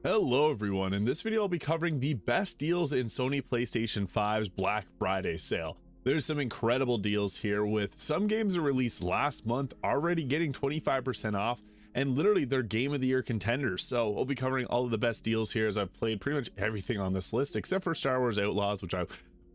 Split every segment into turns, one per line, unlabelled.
Hello everyone, in this video I'll be covering the best deals in Sony PlayStation 5's Black Friday sale. There's some incredible deals here, with some games that released last month already getting 25% off, and literally they're game of the year contenders. So I'll be covering all of the best deals here, as I've played pretty much everything on this list except for Star Wars Outlaws, which I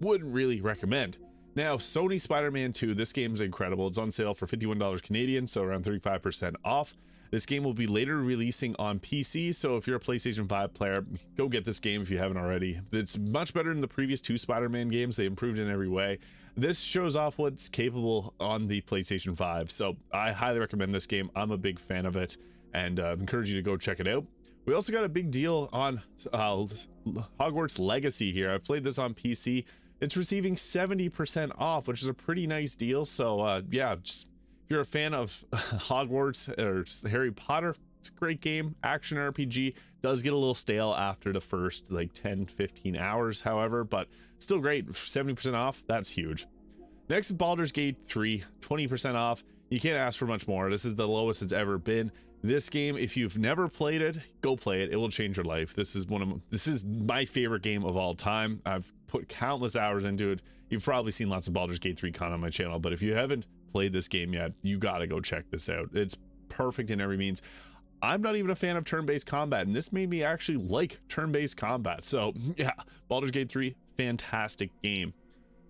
wouldn't really recommend. Now, Sony Spider-Man 2, this game is incredible. It's on sale for $51 Canadian, so around 35% off. This game will be later releasing on PC, so if you're a PlayStation 5 player, go get this game if you haven't already. It's much better than the previous two Spider-Man games. They improved in every way. This shows off what's capable on the PlayStation 5, so I highly recommend this game. I'm a big fan of it, and encourage you to go check it out. We also got a big deal on Hogwarts Legacy here. I've played this on PC. It's receiving 70% off, which is a pretty nice deal. So yeah, just if you're a fan of Hogwarts or Harry Potter, it's a great game. Action RPG. Does get a little stale after the first like 10-15 hours, however, but still great. 70% off, that's huge. Next, Baldur's Gate 3, 20% off. You can't ask for much more. This is the lowest it's ever been. This game, if you've never played it, go play it. It will change your life. This is my favorite game of all time. I've put countless hours into it. You've probably seen lots of Baldur's Gate 3 content on my channel, but if you haven't played this game yet, you gotta go check this out. It's perfect in every means. I'm not even a fan of turn-based combat, and this made me actually like turn-based combat. So yeah, Baldur's Gate 3, fantastic game.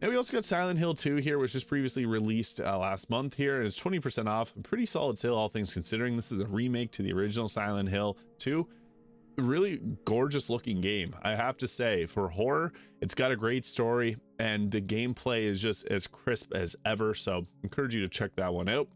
And we also got Silent Hill 2 here, which was previously released last month here, and it's 20% off. A pretty solid sale, all things considering. This is a remake to the original Silent Hill 2. Really gorgeous looking game, I have to say. For horror, it's got a great story, and the gameplay is just as crisp as ever, so encourage you to check that one out.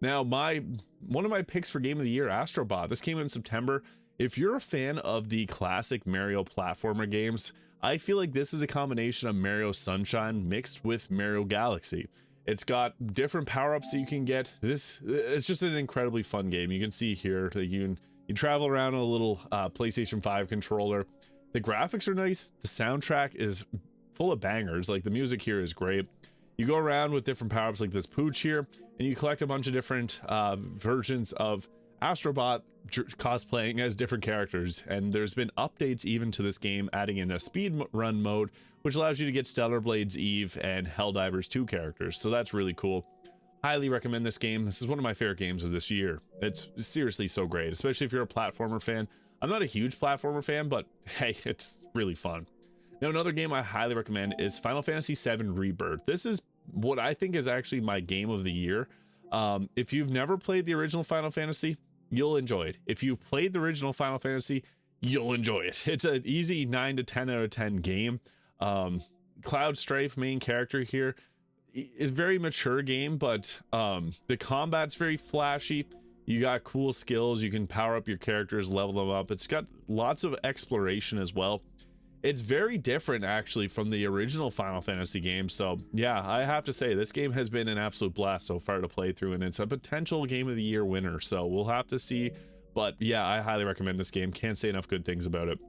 Now, one of my picks for game of the year, Astrobot. This came in September. If you're a fan of the classic Mario platformer games, I feel like this is a combination of Mario Sunshine mixed with Mario Galaxy. It's got different power-ups that you can get. It's just an incredibly fun game. You can see here that you travel around a little PlayStation 5 controller. The graphics are nice. The soundtrack is full of bangers. Like, the music here is great. You go around with different power-ups like this pooch here, and you collect a bunch of different versions of Astrobot cosplaying as different characters, and there's been updates even to this game, adding in a speed run mode, which allows you to get Stellar Blades Eve and Helldivers 2 characters, so that's really cool. Highly recommend this game. This is one of my favorite games of this year. It's seriously so great, especially if you're a platformer fan. I'm not a huge platformer fan, but hey, it's really fun. Now, another game I highly recommend is Final Fantasy VII Rebirth. This is what I think is actually my game of the year. If you've never played the original Final Fantasy, you'll enjoy it. If you've played the original Final Fantasy, you'll enjoy it. It's an easy 9 to 10 out of 10 game. Cloud Strife, main character here, is very mature game, but the combat's very flashy. You got cool skills. You can power up your characters, level them up. It's got lots of exploration as well. It's very different actually from the original Final Fantasy game. So yeah, I have to say this game has been an absolute blast so far to play through, and it's a potential game of the year winner. So we'll have to see, but yeah, I highly recommend this game. Can't say enough good things about it.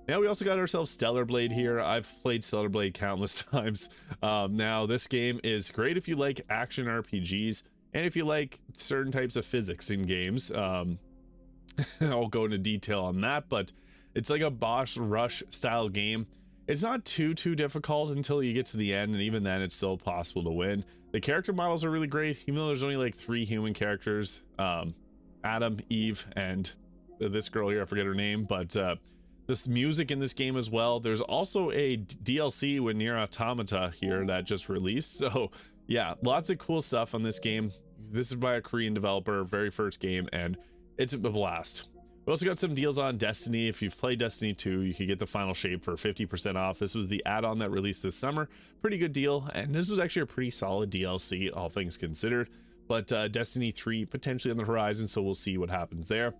Now, we also got ourselves Stellar Blade here. I've played Stellar Blade countless times. Now, this game is great if you like action RPGs and if you like certain types of physics in games. I'll go into detail on that, but it's like a boss rush style game. It's not too difficult until you get to the end, and even then it's still possible to win. The character models are really great, even though there's only like 3 human characters. Adam, Eve, and this girl here, I forget her name, but this music in this game as well. There's also a DLC with Nier Automata here that just released. So yeah, lots of cool stuff on this game. This is by a Korean developer, very first game, and it's a blast. We also got some deals on Destiny. If you've played Destiny 2, you can get the final shape for 50% off. This was the add-on that released this summer. Pretty good deal, and this was actually a pretty solid DLC, all things considered. But Destiny 3 potentially on the horizon, so we'll see what happens there.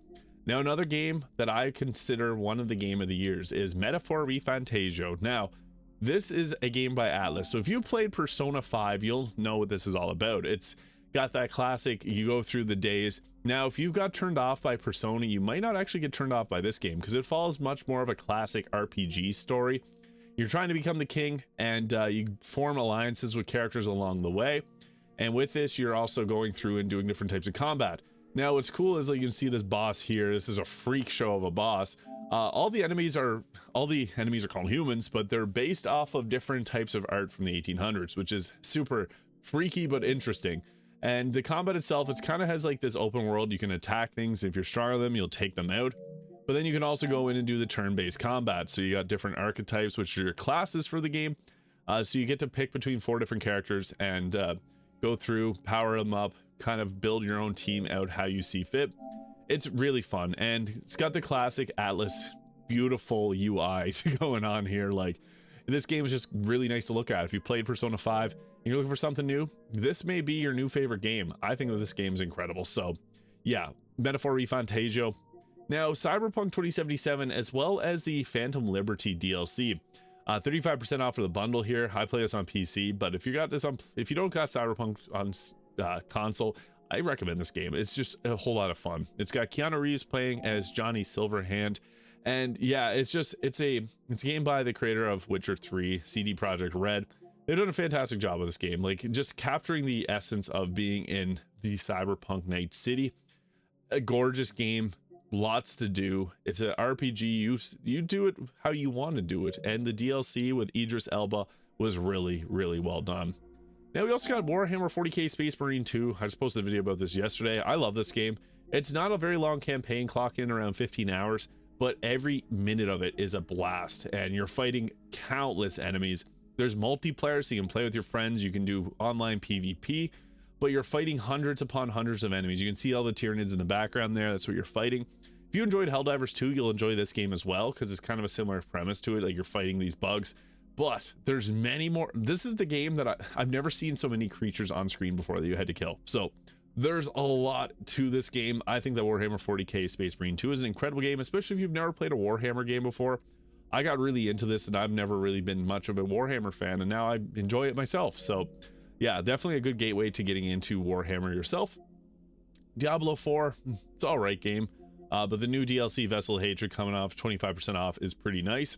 Now, another game that I consider one of the game of the years is Metaphor Refantazio. Now, this is a game by Atlas, so if you played Persona 5, you'll know what this is all about. It's got that classic, you go through the days. Now, if you've got turned off by Persona, you might not actually get turned off by this game, because it follows much more of a classic RPG story. You're trying to become the king, and you form alliances with characters along the way. And with this, you're also going through and doing different types of combat. Now, what's cool is, like, you can see this boss here. This is a freak show of a boss. All the enemies are called humans, but they're based off of different types of art from the 1800s, which is super freaky but interesting. And the combat itself, it's kind of has like this open world. You can attack things. If you're strong on them, you'll take them out. But then you can also go in and do the turn-based combat. So you got different archetypes, which are your classes for the game. So you get to pick between 4 different characters and go through, power them up, kind of build your own team out how you see fit. It's really fun, and it's got the classic Atlas beautiful UI going on here. Like, this game is just really nice to look at. If you played Persona 5 and you're looking for something new, this may be your new favorite game. I think that this game is incredible. So yeah, Metaphor Refantazio. Now, Cyberpunk 2077, as well as the Phantom Liberty DLC, 35% off for the bundle here. I play this on PC, but if you got this on, if you don't got Cyberpunk on console, I recommend this game. It's just a whole lot of fun. It's got Keanu Reeves playing as Johnny Silverhand, and yeah, it's a game by the creator of Witcher 3, CD Projekt Red. They've done a fantastic job with this game, like just capturing the essence of being in the Cyberpunk Night City. A gorgeous game, lots to do. It's an RPG. You do it how you want to do it, and the DLC with Idris Elba was really well done. Now, we also got Warhammer 40k Space Marine 2. I just posted a video about this yesterday. I love this game. It's not a very long campaign, clock in around 15 hours, but every minute of it is a blast, and you're fighting countless enemies. There's multiplayer, so you can play with your friends. You can do online PvP, but you're fighting hundreds upon hundreds of enemies. You can see all the Tyranids in the background there. That's what you're fighting. If you enjoyed Helldivers 2, you'll enjoy this game as well, because it's kind of a similar premise to it. Like, you're fighting these bugs. But there's many more. This is the game that I've never seen so many creatures on screen before that you had to kill. So there's a lot to this game. I think that Warhammer 40k Space Marine 2 is an incredible game, especially if you've never played a Warhammer game before. I got really into this, and I've never really been much of a Warhammer fan, and now I enjoy it myself. So yeah, definitely a good gateway to getting into Warhammer yourself. Diablo 4, it's all right game, but the new DLC Vessel Hatred coming off 25% off is pretty nice.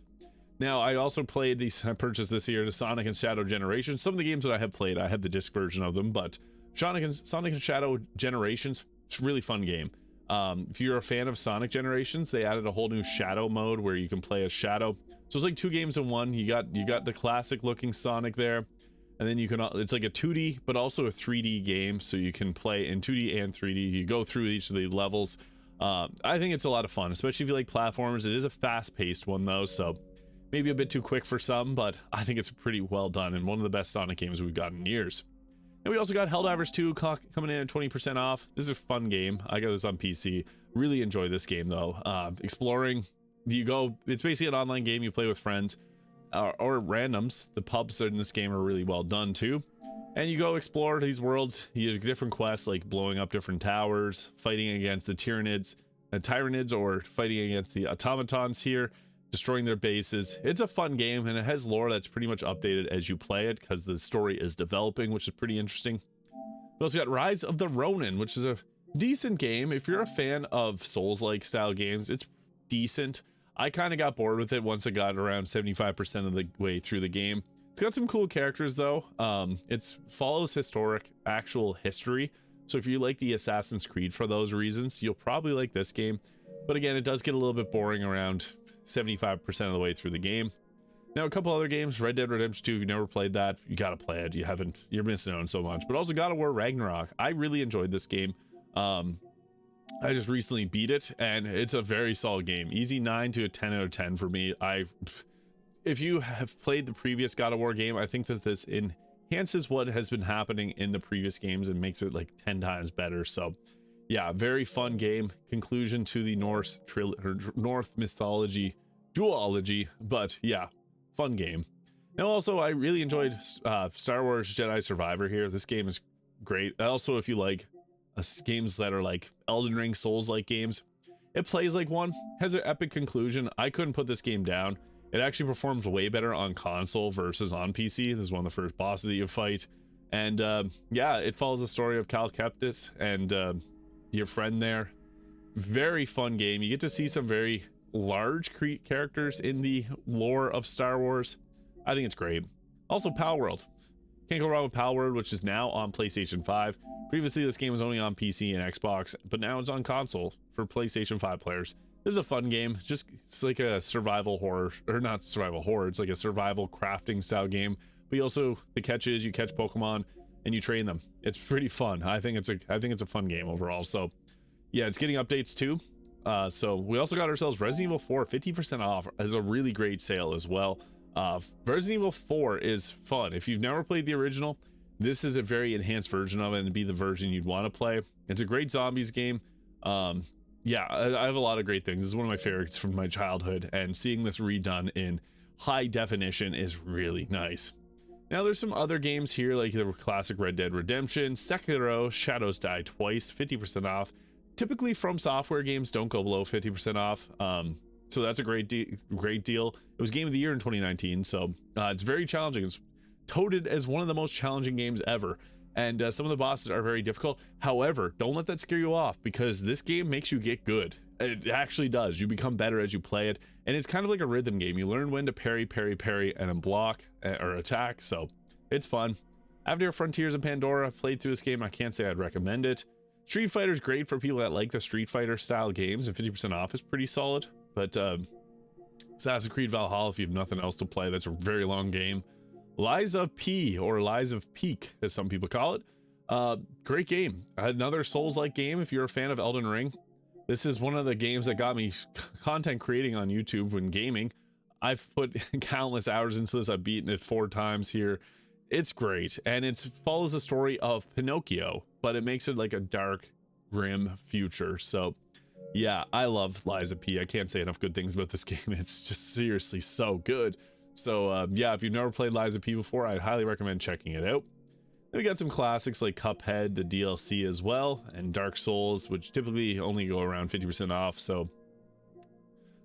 Now, I also played these, I purchased this year, the Sonic and Shadow Generations. Some of the games that I have played, I have the disc version of them, but Sonic and Shadow Generations, it's a really fun game. If you're a fan of Sonic Generations, they added a whole new Shadow mode where you can play as Shadow. So it's like 2 games in one. You got the classic looking Sonic there, and then you can, it's like a 2D, but also a 3D game, so you can play in 2D and 3D. You go through each of the levels. I think it's a lot of fun, especially if you like platformers. It is a fast-paced one, though, so maybe a bit too quick for some, but I think it's pretty well done and one of the best Sonic games we've got in years. And we also got Helldivers 2 coming in at 20% off. This is a fun game. I got this on PC. Really enjoy this game though. Exploring, it's basically an online game you play with friends or randoms. The pubs in this game are really well done too. And you go explore these worlds. You have different quests like blowing up different towers, fighting against the Tyranids, or fighting against the automatons here, destroying their bases. It's a fun game, and it has lore that's pretty much updated as you play it because the story is developing, which is pretty interesting. We also got Rise of the Ronin, which is a decent game. If you're a fan of Souls-like style games, it's decent. I kind of got bored with it once I got around 75% of the way through the game. It's got some cool characters though. It follows historic actual history, so if you like the Assassin's Creed for those reasons, you'll probably like this game. But again, it does get a little bit boring around 75% of the way through the game. Now, a couple other games, Red Dead Redemption 2, if you've never played that, you gotta play it. You're missing out on so much. But also God of War Ragnarok. I really enjoyed this game. I just recently beat it, and it's a very solid game. Easy 9 to a 10 out of 10 for me. If you have played the previous God of War game, I think that this enhances what has been happening in the previous games and makes it like 10 times better. So yeah, very fun game. Conclusion to the Norse mythology duology, but yeah, fun game. Now also, I really enjoyed Star Wars Jedi Survivor here. This game is great. Also, if you like games that are like Elden Ring, Souls-like games, it plays like one, has an epic conclusion. I couldn't put this game down. It actually performs way better on console versus on PC. This is one of the first bosses that you fight. And yeah, it follows the story of Cal Kestis and your friend there. Very fun game. You get to see some very large characters in the lore of Star Wars. I think it's great. Also, Palworld. Can't go wrong with Palworld, which is now on PlayStation 5. Previously, this game was only on PC and Xbox, but now it's on console for PlayStation 5 players. This is a fun game. Just, it's like a survival horror, or not survival horror, it's like a survival crafting style game. But you also, the catch is you catch Pokemon and you train them. It's pretty fun. I think it's a fun game overall. So yeah, it's getting updates too. So we also got ourselves Resident Evil 4 50% off as a really great sale as well. Resident Evil 4 is fun. If you've never played the original, this is a very enhanced version of it, and be the version you'd want to play. It's a great zombies game. Yeah, I have a lot of great things. This is one of my favorites from my childhood, and seeing this redone in high definition is really nice. Now there's some other games here, like the classic Red Dead Redemption, Sekiro, Shadows Die Twice, 50% off. Typically From Software games don't go below 50% off. So that's a great deal. It was Game of the Year in 2019, so it's very challenging. It's touted as one of the most challenging games ever, and some of the bosses are very difficult. However, don't let that scare you off, because this game makes you get good. It actually does. You become better as you play it, and it's kind of like a rhythm game. You learn when to parry, and then block or attack, so it's fun. After Frontiers of Pandora, played through this game. I can't say I'd recommend it. Street Fighter is great for people that like the Street Fighter style games, and 50% off is pretty solid. But Assassin's Creed Valhalla, if you have nothing else to play, that's a very long game. Lies of P, or Lies of Peak, as some people call it. Great game. Another Souls-like game if you're a fan of Elden Ring. This is one of the games that got me content creating on YouTube when gaming. I've put countless hours into this. I've beaten it 4 times here. It's great, and it follows the story of Pinocchio, but it makes it like a dark, grim future. So yeah, I love Lies of P. I can't say enough good things about this game. It's just seriously so good. So yeah, if you've never played Lies of P before, I'd highly recommend checking it out. Then we got some classics like Cuphead, the DLC as well, and Dark Souls, which typically only go around 50% off, so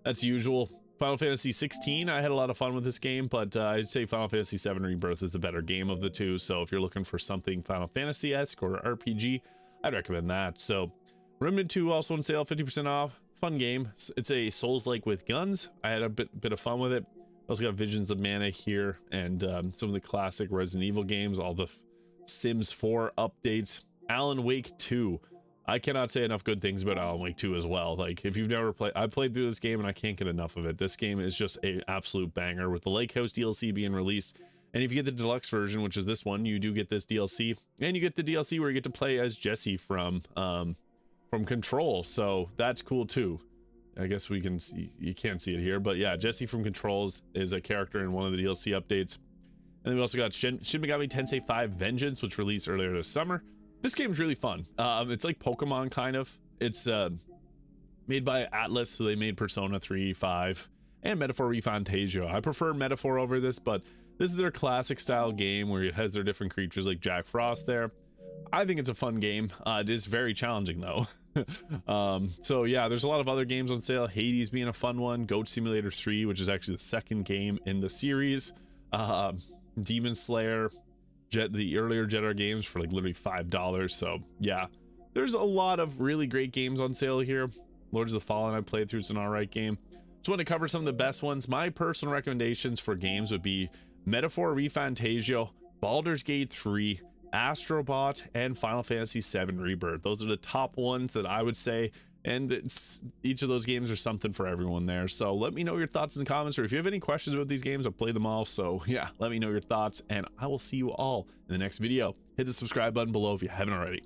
that's usual. Final Fantasy 16, I had a lot of fun with this game, but I'd say Final Fantasy 7 Rebirth is the better game of the two. So if you're looking for something Final Fantasy-esque or RPG, I'd recommend that. So Remnant 2 also on sale, 50% off. Fun game. It's a Souls-like with guns. I had a bit of fun with it. Also got Visions of Mana here, and some of the classic Resident Evil games, all the Sims 4 updates. Alan Wake 2. I cannot say enough good things about Alan Wake 2 as well. Like, if you've never played, I played through this game and I can't get enough of it. This game is just an absolute banger, with the Lake House DLC being released. And if you get the deluxe version, which is this one, you do get this DLC, and you get the DLC where you get to play as Jesse from Control. So that's cool too. I guess we can see, you can't see it here, but yeah, Jesse from Controls is a character in one of the DLC updates. And then we also got Shin Megami Tensei 5 Vengeance, which released earlier this summer. This game's really fun. It's like Pokemon kind of. It's made by Atlas, so they made Persona 3, 5, and Metaphor Refantazio. I prefer Metaphor over this, but this is their classic style game where it has their different creatures like Jack Frost there. I think it's a fun game. It is very challenging though. So yeah, there's a lot of other games on sale. Hades being a fun one. Goat Simulator 3, which is actually the second game in the series. Demon Slayer, the earlier Jedi games for like literally $5. So yeah, there's a lot of really great games on sale here. Lords of the Fallen I played through. It's an alright game. Just want to cover some of the best ones. My personal recommendations for games would be Metaphor Refantazio, Baldur's Gate 3, Astrobot, and Final Fantasy 7 Rebirth. Those are the top ones that I would say, and each of those games are something for everyone there. So let me know your thoughts in the comments, or if you have any questions about these games, I've played them all. So yeah, let me know your thoughts, and I will see you all in the next video. Hit the subscribe button below if you haven't already.